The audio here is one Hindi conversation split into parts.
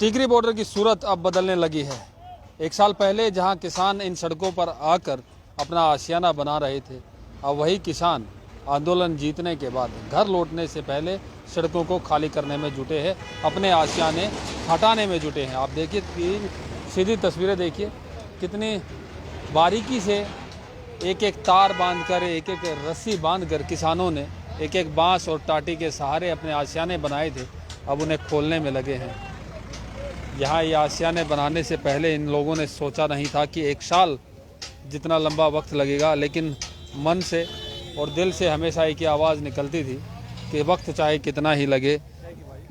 टिकरी बॉर्डर की सूरत अब बदलने लगी है। एक साल पहले जहां किसान इन सड़कों पर आकर अपना आशियाना बना रहे थे, अब वही किसान आंदोलन जीतने के बाद घर लौटने से पहले सड़कों को खाली करने में जुटे हैं, अपने आशियाने हटाने में जुटे हैं। आप देखिए कि सीधी तस्वीरें देखिए, कितनी बारीकी से एक एक तार बांधकर, एक एक रस्सी बांधकर किसानों ने एक एक बांस और टाटी के सहारे अपने आशियाने बनाए थे, अब उन्हें खोलने में लगे हैं। यहाँ ये आशियाने बनाने से पहले इन लोगों ने सोचा नहीं था कि एक साल जितना लंबा वक्त लगेगा, लेकिन मन से और दिल से हमेशा एक ही आवाज़ निकलती थी कि वक्त चाहे कितना ही लगे,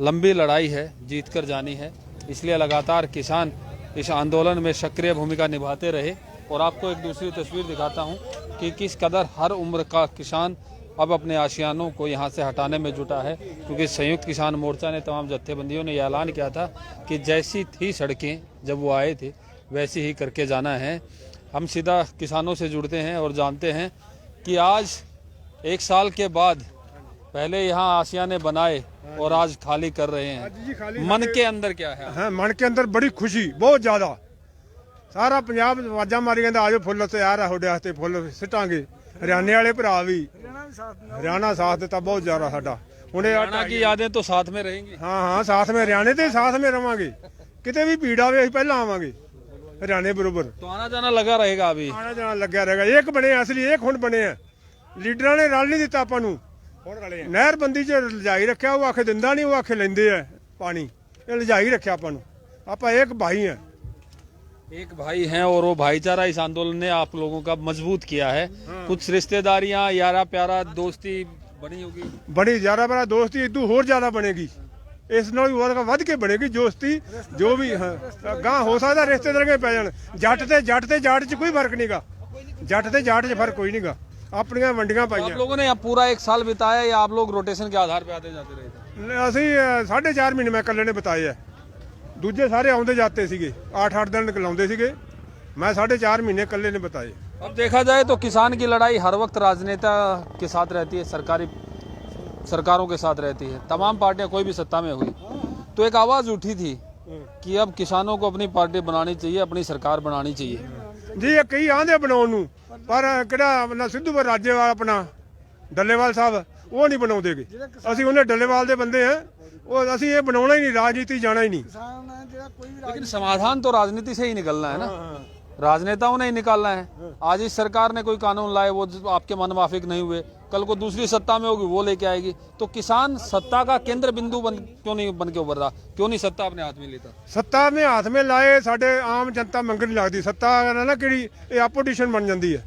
लंबी लड़ाई है, जीत कर जानी है। इसलिए लगातार किसान इस आंदोलन में सक्रिय भूमिका निभाते रहे। और आपको एक दूसरी तस्वीर दिखाता हूँ कि किस कदर हर उम्र का किसान अब अपने आशियानों को यहाँ से हटाने में जुटा है, क्योंकि संयुक्त किसान मोर्चा ने, तमाम जत्थेबंदियों ने यह ऐलान किया था कि जैसी थी सड़कें जब वो आए थे वैसी ही करके जाना है। हम सीधा किसानों से जुड़ते हैं और जानते हैं कि आज एक साल के बाद पहले यहाँ आशियाने बनाए और आज खाली कर रहे हैं, मन के अंदर क्या है? हाँ, मन के अंदर बड़ी खुशी, बहुत ज्यादा। सारा पंजाब आवाजा मारी कहता आजो फुੱਲ तैयार है ਤੁਹਾਡੇ वास्ते, फुੱਲ सिटांगे। हरियाणे वाले भरा भी, हरियाणा साथ देता बहुत ज्यादा साडा। हरियाणा की यादें तो साथ में रहेंगी। हाँ हाँ, साथ में हरियाणे ते साथ में रवांगे, किते भी भीड़ आवे असीं पहला आवांगे हरियाणे बरोबर। तो आना जाना लगा रहेगा, अभी आना जाना लग्या रहेगा। एक बने असली, एक हुण बने हैं। लीडरां ने रल नहीं दिता आपां नूं, नहरबंदी च लिजाई रखिया, वो आखे दिंदा नहीं, वो आखे लेंदे है पानी, ये लिजाई रखिया आपां नूं। आपां एक भाई हैं, एक भाई हैं, और वो भाईचारा इस आंदोलन ने आप लोगों का मजबूत किया है। कुछ रिश्तेदारियां, यारा प्यारा दोस्ती बनी होगी, बड़ी ज्यादा बड़ा दोस्ती इदू होर ज्यादा बनेगी, इस नाल वध के बनेगी दोस्ती जो भी। गां हो सकता रिश्तेदार के पै जाण, जट ते जाट च कोई फर्क नहींगा, जट ते जाट च फर्क कोई नहींगा, अपनियां वंडियां पाईयां। आप लोगों ने यहाँ पूरा एक साल बिताया या आप लोग रोटेशन के आधार पे आते जाते रहे थे? ਅਸੀਂ 4.5 ਮਹੀਨੇ ਮੈਂ ਇਕੱਲੇ ਨੇ ਬਿਤਾਏ ਆ, ਦੂਜੇ ਸਾਰੇ ਆਉਂਦੇ ਜਾਂਦੇ ਸੀਗੇ, 8-8 ਦਿਨ ਲਾਉਂਦੇ ਸੀਗੇ, मैं 4.5 महीने इकल्ले ने बताए। अब देखा जाए तो किसान की लड़ाई हर वक्त राजनेता के साथ रहती है, सरकारों के साथ रहती है। तमाम पार्टियां कोई भी सत्ता में हुई तो एक आवाज़ उठी थी कि अब किसानों को अपनी पार्टी बनानी चाहिए, अपनी सरकार बनानी चाहिए। जी ये कई आंदे बनाउण नूं, पर किहड़ा सिद्धू पर राजेवाल अपना डल्लेवाल साहब वो नहीं बनाउंदेगे। ਅਸੀਂ ਉਹਨੇ डल्लेवाल ਦੇ ਬੰਦੇ ਆ, ਉਹ ਅਸੀਂ ਇਹ ਬਣਾਉਣਾ ही नहीं, राजनीति जाना ही नहीं। लेकिन समाधान तो राजनीति से ही निकलना है ना, राजनेताओं ने ही निकालना है। आज इस सरकार ने कोई कानून लाए, वो आपके मन माफिक नहीं हुए, कल को दूसरी सत्ता में होगी वो लेके आएगी। तो किसान सत्ता का केंद्र बिंदु क्यों नहीं बन के उभर रहा, क्यों नहीं सत्ता अपने हाथ में लेता? सत्ता में हाथ में लाए साडे आम जनता मंगन नहीं लगती। सत्ता ना किहड़ी ये आपोजिशन बन जाती है,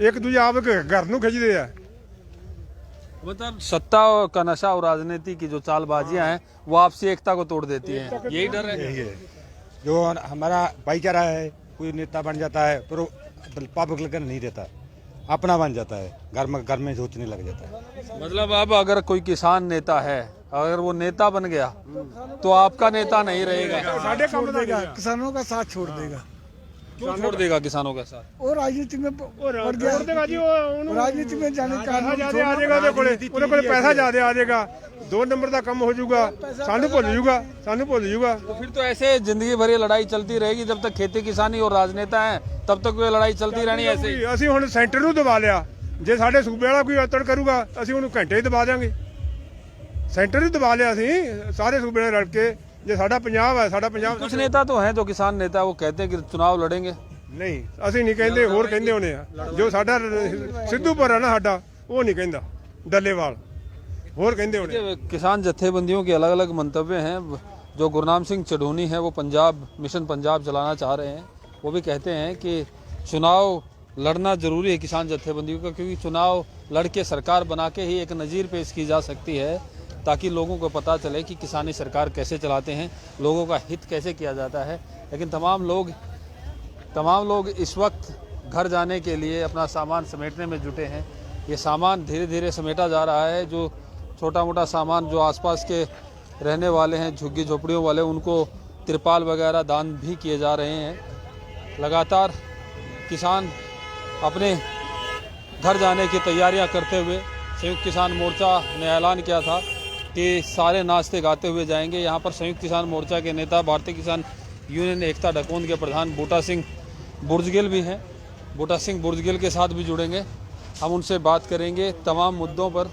एक दूजे आप घर नूं खिचदे आ। मतलब सत्ता का नशा और राजनीति की जो चालबाजियां हैं वो आपसी एकता को तोड़ देती हैं, यही डर है। यही है जो हमारा भाईचारा है, कोई नेता बन जाता है पर पब्लिक नहीं रहता, अपना बन जाता है, घर में सोचने लग जाता है। मतलब अब अगर कोई किसान नेता है, अगर वो नेता बन गया तो आपका नेता नहीं रहेगा, किसानों का साथ छोड़ देगा। क्यों छोड़ देगा किसानों का साथ? और राजनीति में देगा जी, राजनीति में जाने का ज्यादा आ जाएगा, ਉਹਦੇ ਕੋਲੇ पैसा ज्यादा आ जाएगा, 2 नंबर का कम हो जाऊगा, सानू भुल जाऊगा। तो फिर तो ऐसे जिंदगी भर ये लड़ाई चलती रहेगी, जब तक खेती किसानी और राजनेता है तब तक ये लड़ाई चलती रहनी है ऐसे ही। ਅਸੀਂ ਹੁਣ ਸੈਂਟਰ ਨੂੰ ਦਬਾ ਲਿਆ, ਜੇ ਸਾਡੇ ਸੂਬੇ ਵਾਲਾ ਕੋਈ ਅਤੜ ਕਰੂਗਾ ਅਸੀਂ ਉਹਨੂੰ ਘੰਟੇ 'ਚ ਦਬਾ ਦਿਆਂਗੇ। ਸੈਂਟਰ ਨੂੰ ਦਬਾ ਲਿਆ ਅਸੀਂ ਸਾਰੇ ਸੂਬੇ ਨਾਲ ਰਲ ਕੇ। ਜੇ ਸਾਡਾ ਪੰਜਾਬ ਹੈ, ਸਾਡਾ ਪੰਜਾਬ। कुछ नेता तो हैं जो किसान नेता, वो कहते हैं कि चुनाव लड़ेंगे। ਨਹੀਂ ਅਸੀਂ ਨਹੀਂ ਕਹਿੰਦੇ, ਹੋਰ ਕਹਿੰਦੇ ਹੋਣੇ ਆ। ਜੋ ਸਾਡਾ ਸਿੱਧੂਪੁਰ ਹੈ ਨਾ ਸਾਡਾ, ਉਹ ਨਹੀਂ ਕਹਿੰਦਾ, ਡੱਲੇਵਾਲ ਹੋਰ ਕਹਿੰਦੇ ਹੋਣੇ। किसान जत्थेबंदियों के अलग अलग मंतव्य हैं। जो गुरनाम सिंह चढ़ूनी है, वो पंजाब मिशन पंजाब चलाना चाह रहे हैं, वो भी कहते हैं कि चुनाव लड़ना जरूरी है किसान जत्थेबंदियों का, क्योंकि चुनाव लड़के सरकार बना के ही एक नज़ीर पेश की जा सकती है, ताकि लोगों को पता चले कि किसानी सरकार कैसे चलाते हैं, लोगों का हित कैसे किया जाता है। लेकिन तमाम लोग इस वक्त घर जाने के लिए अपना सामान समेटने में जुटे हैं। ये सामान धीरे धीरे समेटा जा रहा है। जो छोटा मोटा सामान जो आसपास के रहने वाले हैं, झुग्गी झोपड़ियों वाले, उनको तिरपाल वगैरह दान भी किए जा रहे हैं। लगातार किसान अपने घर जाने की तैयारियां करते हुए संयुक्त किसान मोर्चा ने ऐलान किया था कि सारे नाचते गाते हुए जाएंगे। यहाँ पर संयुक्त किसान मोर्चा के नेता, भारतीय किसान यूनियन एकता डकोंद के प्रधान बूटा सिंह बुर्जगिल भी हैं। बूटा सिंह बुर्जगिल के साथ भी जुड़ेंगे, हम उनसे बात करेंगे तमाम मुद्दों पर।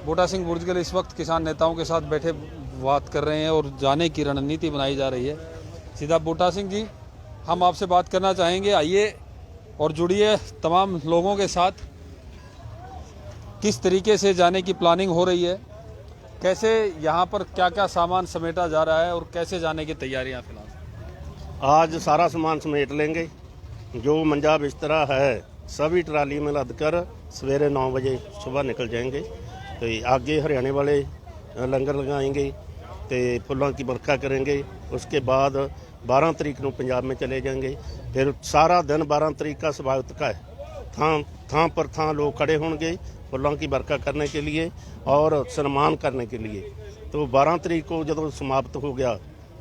बूटा सिंह बुर्जगिल इस वक्त किसान नेताओं के साथ बैठे बात कर रहे हैं और जाने की रणनीति बनाई जा रही है। सीधा बूटा सिंह जी, हम आपसे बात करना चाहेंगे, आइए और जुड़िए तमाम लोगों के साथ। किस तरीके से जाने की प्लानिंग हो रही है, कैसे यहाँ पर क्या क्या सामान समेटा जा रहा है और कैसे जाने की तैयारियाँ फिलहाल? आज सारा सामान समेट लेंगे, जो मंजा बिस्तरा है सभी ट्राली में लद कर सवेरे 9 बजे सुबह निकल जाएंगे। तो आगे हरियाणा वाले लंगर लगाएंगे तो फुलों की बरखा करेंगे। उसके बाद 12 तारीख को पंजाब में चले जाएंगे। फिर सारा दिन 12 तारीख का स्वागत का है, थां पर थां लोग खड़े होंगे फुलों की बरखा करने के लिए और सम्मान करने के लिए। तो 12 तारीख को जो समाप्त हो गया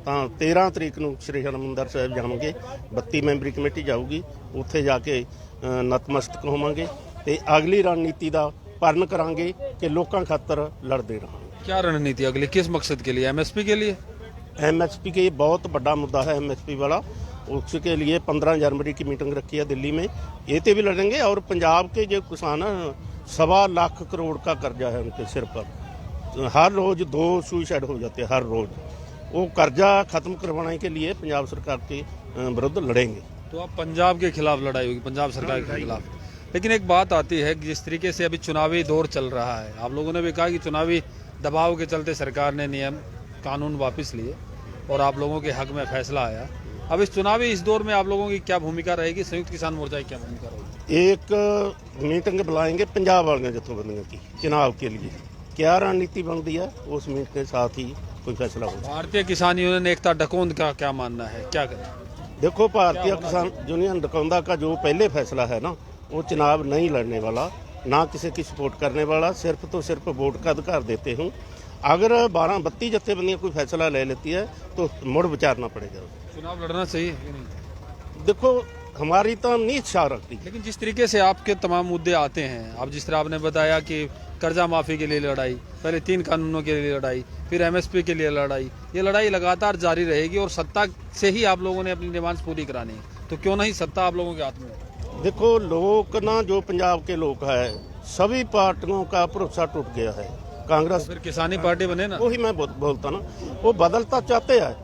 तो 13 तारीख को श्री हरमंदिर साहब जाएंगे। 32 मैंबरी कमेटी जाऊगी, उत्थे जाके नतमस्तक होवांगे ते अगली रणनीति का पालन करांगे कि लोगों खातर लड़ते रहेंगे। क्या रणनीति अगली, किस मकसद के लिए? एमएसपी के लिए? एमएसपी के बहुत बड़ा मुद्दा है एमएसपी वाला। उसके लिए 15 जनवरी की मीटिंग रखी है दिल्ली में, ये तो भी लड़ेंगे। और पंजाब के जो किसान 1.25 लाख करोड़ का कर्जा है उनके सिर पर, हर रोज 2 सुसाइड हो जाते हैं हर रोज। वो कर्जा खत्म करवाने के लिए पंजाब सरकार के विरुद्ध लड़ेंगे। तो अब पंजाब के खिलाफ लड़ाई होगी, पंजाब सरकार के खिलाफ। लेकिन एक बात आती है कि जिस तरीके से अभी चुनावी दौर चल रहा है, आप लोगों ने भी कहा कि चुनावी दबाव के चलते सरकार ने नियम कानून वापस लिए और आप लोगों के हक में फैसला आया। अब इस चुनावी इस दौर में आप लोगों की क्या भूमिका रहेगी, संयुक्त किसान मोर्चा की क्या भूमिका रहेगी? एक मीटिंग बुलाएंगे पंजाब वाले जथेबंदियों की चुनाव के लिए, क्या रणनीति बनती है उस मीटिंग के साथ ही कोई फैसला होगा। भारतीय किसान यूनियन एकता डकोंद का क्या मानना है, क्या करें? देखो, भारतीय किसान यूनियन डकौंदा का जो पहले फैसला है ना, वो चुनाव नहीं लड़ने वाला, ना किसी की सपोर्ट करने वाला, सिर्फ तो सिर्फ वोट का अधिकार देते हूँ। अगर 12-32 जत्थेबंदियाँ कोई फैसला ले लेती है तो मुड़ विचारना पड़ेगा। चुनाव लड़ना चाहिए कि नहीं? देखो, हमारी तो नहीं इच्छा रखती। लेकिन जिस तरीके से आपके तमाम मुद्दे आते हैं, अब जिस तरह आपने बताया कि कर्जा माफी के लिए लड़ाई, पहले 3 कानूनों के लिए लड़ाई, फिर एमएसपी के लिए लड़ाई, ये लड़ाई लगातार जारी रहेगी और सत्ता से ही आप लोगों ने अपनी डिमांड्स पूरी करानी है। तो क्यों नहीं सत्ता आप लोगों के हाथ में? देखो, लोग ना, जो पंजाब के लोग है, सभी पार्टियों का भरोसा टूट गया है। कांग्रेस फिर किसानी पार्टी बने ना, वही मैं बोलता ना, वो बदलता चाहते हैं।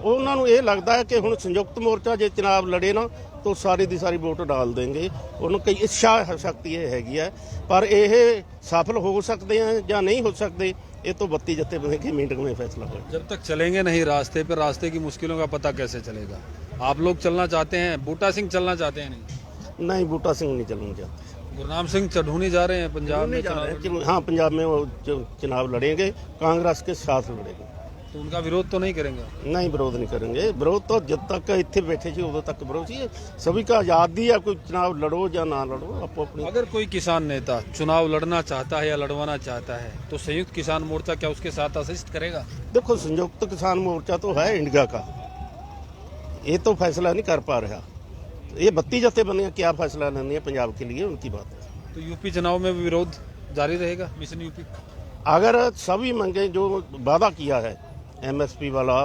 उन्होंने ये लगता है कि हुण संयुक्त मोर्चा जे चुनाव लड़े ना तो सारी दी सारी वोट डाल देंगे। उनकी इच्छा शक्ति ये हैगी है, पर यह सफल हो सकते हैं या नहीं हो सकते, ये तो 32 जत्थेबंदियों की मीटिंग में फैसला हो। जब तक चलेंगे नहीं रास्ते पर, रास्ते की मुश्किलों का पता कैसे चलेगा? आप लोग चलना चाहते हैं, बूटा सिंह चलना चाहते हैं? नहीं, बूटा सिंह नहीं चलना चाहते। गुरनाम सिंह चढ़ूनी जा रहे हैं पंजाब में चुनाव? हाँ, पंजाब में वो चुनाव लड़ेंगे, कांग्रेस के साथ लड़ेंगे। तो उनका विरोध तो नहीं करेंगे? नहीं, विरोध नहीं करेंगे। विरोध तो जब तक इतने बैठे थे उदों तक विरोध ही। सभी का आज़ादी है, कोई चुनाव लड़ो या ना लड़ो, आपको अपनी। अगर कोई किसान नेता चुनाव लड़ना चाहता है या लड़वाना चाहता है तो संयुक्त किसान मोर्चा क्या उसके साथ असिस्ट करेगा? देखो, संयुक्त किसान मोर्चा तो है इंडिया का, ये तो फैसला नहीं कर पा रहा। ये 32 जत्थेबंदियां क्या फैसला लेनी है पंजाब के लिए, उनकी बात है। तो यूपी चुनाव में भी विरोध जारी रहेगा, मिशन यूपी? अगर सभी मांगे जो वादा किया है, एमएसपी वाला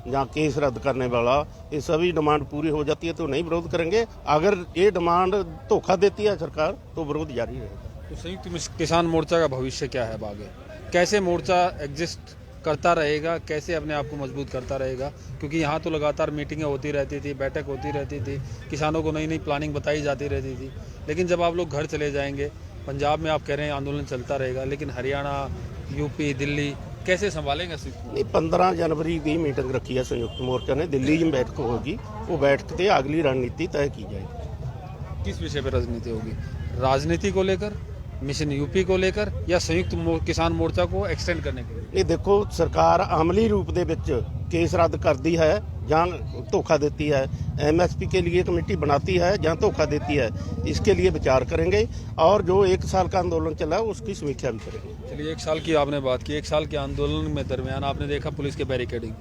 या केस रद्द करने वाला, ये सभी डिमांड पूरी हो जाती है तो नहीं विरोध करेंगे। अगर ये डिमांड धोखा देती है सरकार तो विरोध जारी रहेगा। तो संयुक्त किसान मोर्चा का भविष्य क्या है अब आगे? कैसे मोर्चा एग्जिस्ट करता रहेगा, कैसे अपने आप को मजबूत करता रहेगा? क्योंकि यहाँ तो लगातार मीटिंगें होती रहती थी, बैठक होती रहती थी, किसानों को नई नई प्लानिंग बताई जाती रहती थी। लेकिन जब आप लोग घर चले जाएंगे, पंजाब में आप कह रहे हैं आंदोलन चलता रहेगा, लेकिन हरियाणा, यूपी, दिल्ली कैसे संभालेंगे? नहीं, 15 जनवरी की मीटिंग रखी है संयुक्त मोर्चा ने, दिल्ली में बैठक होगी, वो बैठक से अगली रणनीति तय की जाएगी। किस विषय पर राजनीति होगी? राजनीति को लेकर, मिशन यूपी को लेकर, या संयुक्त किसान मोर्चा को एक्सटेंड करने के लिए? ये देखो, सरकार अमली रूप दे विच केस रद्द करती है ਜਾਂ धोखा देती है, एमएसपी के लिए कमेटी बनाती है या धोखा देती है, इसके लिए विचार करेंगे। और जो 1 साल का आंदोलन चला उसकी समीक्षा भी करेंगे। चलिए, 1 साल की आपने बात की, 1 साल के आंदोलन में दरमियान आपने देखा पुलिस के बैरिकेडिंग,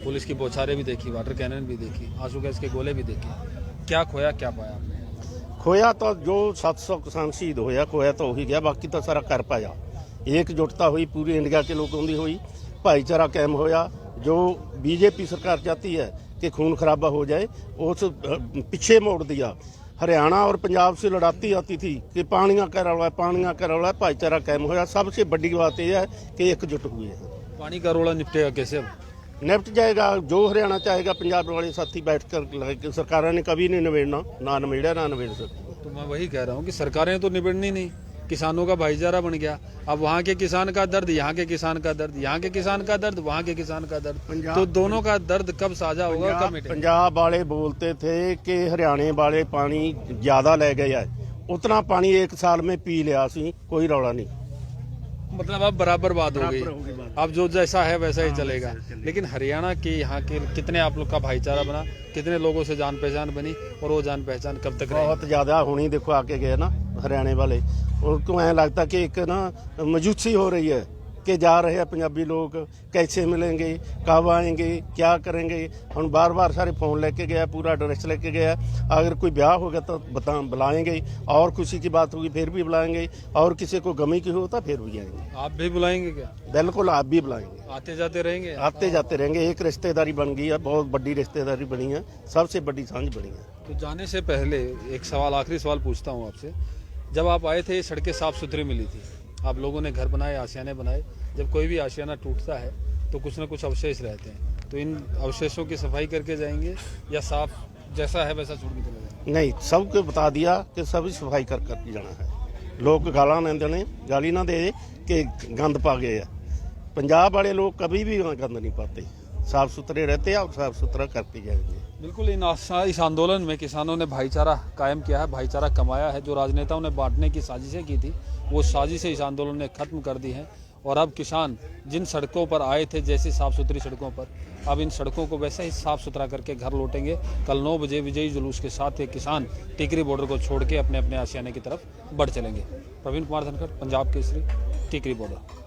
पुलिस की बौछारें भी देखी, वाटर कैनन भी देखी, आंसू गैस के गोले भी देखे। क्या खोया, क्या पाया आपने? खोया तो जो 700 किसान शहीद होया, खोया तो वही गया, बाकी तो सारा कर पाया। एकजुटता हुई पूरी इंडिया के लोगों की हुई, भाईचारा कायम होया। जो बीजेपी सरकार चाहती है कि खून खराबा हो जाए, उस पीछे मोड़ दिया। हरियाणा और पंजाब से लड़ाती आती थी कि पानियाँ का रौला है, पानियाँ का रौला है, भाईचारा कायम होया। सबसे बड़ी बात यह है कि एकजुट हुए हैं। पानी का रोड़ा निपटेगा कैसे अब? निपट जाएगा। जो हरियाणा चाहेगा, पंजाब वाले साथी बैठ कर सरकारों ने कभी नहीं निबेड़ना, ना निबेड़ा ना निबेड़ सकती। तो मैं वही कह रहा हूँ कि सरकारें तो निबड़नी नहीं, किसानों का भाईचारा बन गया। अब वहाँ के किसान का दर्द, यहाँ के किसान का दर्द, यहाँ के किसान का दर्द, वहाँ के किसान का दर्द, तो दोनों का दर्द कब साझा होगा, कब मिटेगा? पंजाब वाले बोलते थे कि हरियाणे वाले पानी ज्यादा ले गए है, उतना पानी एक साल में पी लिया सी, कोई रौला नहीं। मतलब अब बराबर बात हो गई, अब जो जैसा है वैसा ही चलेगा। लेकिन हरियाणा के यहाँ के कितने आप लोग का भाईचारा बना, कितने लोगों से जान पहचान बनी, और वो जान पहचान कब तक रहेगी? बहुत ज्यादा हुणी देखो आके गए ना हरियाणे वाले, उनको ऐसा लगता कि एक ना मजूसी हो रही है कि जा रहे हैं पंजाबी लोग, कैसे मिलेंगे, कब आएंगे, क्या करेंगे। हम बार बार सारे फोन लेके गया, पूरा एड्रेस लेके गया। अगर कोई ब्याह होगा तो बुलाएंगे, और खुशी की बात होगी फिर भी बुलाएंगे, और किसी को गमी की होता फिर भी आएंगे। आप भी बुलाएंगे क्या? बिल्कुल, आप भी बुलाएंगे, आते जाते रहेंगे? आते जाते रहेंगे। एक रिश्तेदारी बन गई है, बहुत बड़ी रिश्तेदारी बनी है, सबसे बड़ी सांझ बनी है। तो जाने से पहले एक सवाल, आखिरी सवाल पूछता हूँ आपसे। जब आप आए थे सड़कें साफ सुथरी मिली थी, आप लोगों ने घर बनाए, आशियाने बनाए। जब कोई भी आशियाना टूटता है तो कुछ ना कुछ अवशेष रहते हैं, तो इन अवशेषों की सफाई करके जाएंगे या साफ जैसा है वैसा छोड़ के चले जाएंगे? नहीं, सबको बता दिया कि सभी सफाई कर जाना है। लोग गाला नहीं देने, गाली ना दे कि गंद पा गए है। पंजाब वाले लोग कभी भी गंद नहीं पाते, साफ सुथरे रहते हैं और साफ सुथरा करते जाएंगे। बिल्कुल। इस आंदोलन में किसानों ने भाईचारा कायम किया है, भाईचारा कमाया है। जो राजनेताओं ने बांटने की साजिशें की थी, वो साजिशें इस आंदोलन ने खत्म कर दी हैं। और अब किसान जिन सड़कों पर आए थे, जैसी साफ सुथरी सड़कों पर, अब इन सड़कों को वैसे ही साफ सुथरा करके घर लौटेंगे। कल 9 बजे विजयी जुलूस के साथ ये किसान टिकरी बॉर्डर को छोड़ के अपने अपने आशियाने की तरफ बढ़ चलेंगे। प्रवीण कुमार धनखड़, पंजाब केसरी, टिकरी बॉर्डर।